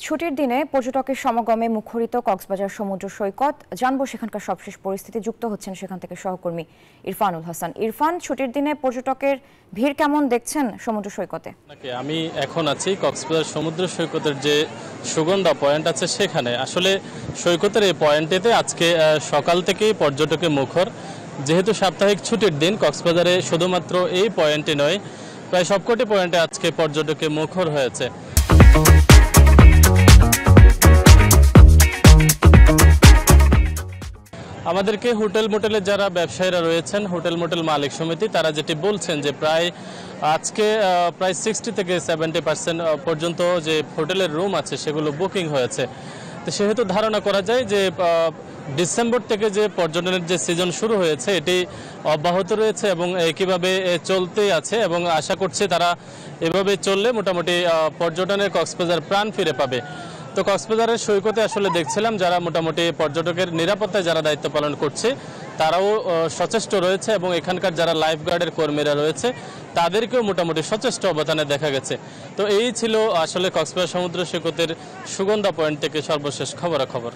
ছুটির দিনে পর্যটকের সমাগমে মুখরিত কক্সবাজার সমুদ্র সৈকত জানবো সেখানকার সবশেষ পরিস্থিতি। যুক্ত হচ্ছেন সেখান থেকে সহকর্মী ইরফানুল হাসান। ইরফান, ছুটির দিনে পর্যটকের ভিড় কেমন দেখছেন সমুদ্র সৈকতে? আমি এখন আছি কক্সবাজার সমুদ্র সৈকতের যে সুগন্ধা পয়েন্ট আছে সেখানে। আসলে সৈকতের এই পয়েন্টেতে আজকে সকাল থেকেই পর্যটকে মুখর। যেহেতু সাপ্তাহিক ছুটির দিন, কক্সবাজারে শুধুমাত্র এই পয়েন্টে নয়, প্রায় সবকটি পয়েন্টে আজকে পর্যটকে মুখর হয়েছে। আমাদেরকে হোটেল মোটেলের যারা ব্যবসায়ীরা রয়েছেন, হোটেল মোটেল মালিক সমিতি, তারা যেটি বলছেন যে আজকে প্রায় 60 থেকে 70% পর্যন্ত যে হোটেলের রুম আছে সেগুলো বুকিং হয়েছে। তো সেহেতু ধারণা করা যায় যে ডিসেম্বর থেকে যে পর্যটনের যে সিজন শুরু হয়েছে এটি অব্যাহত রয়েছে এবং একইভাবে চলতেই আছে, এবং আশা করছি তারা এভাবে চললে মোটামুটি পর্যটনের কক্সবাজার প্রাণ ফিরে পাবে। তো কক্সবাজারের সৈকতে আসলে দেখছিলাম যারা মোটামুটি পর্যটকের নিরাপত্তায় যারা দায়িত্ব পালন করছে তারাও সচেষ্ট রয়েছে, এবং এখানকার যারা লাইফ গার্ডের কর্মীরা রয়েছে তাদেরকেও মোটামুটি সচেষ্ট অবস্থানে দেখা গেছে। তো এই ছিল আসলে কক্সবাজার সমুদ্র সৈকতের সুগন্ধা পয়েন্ট থেকে সর্বশেষ খবরাখবর।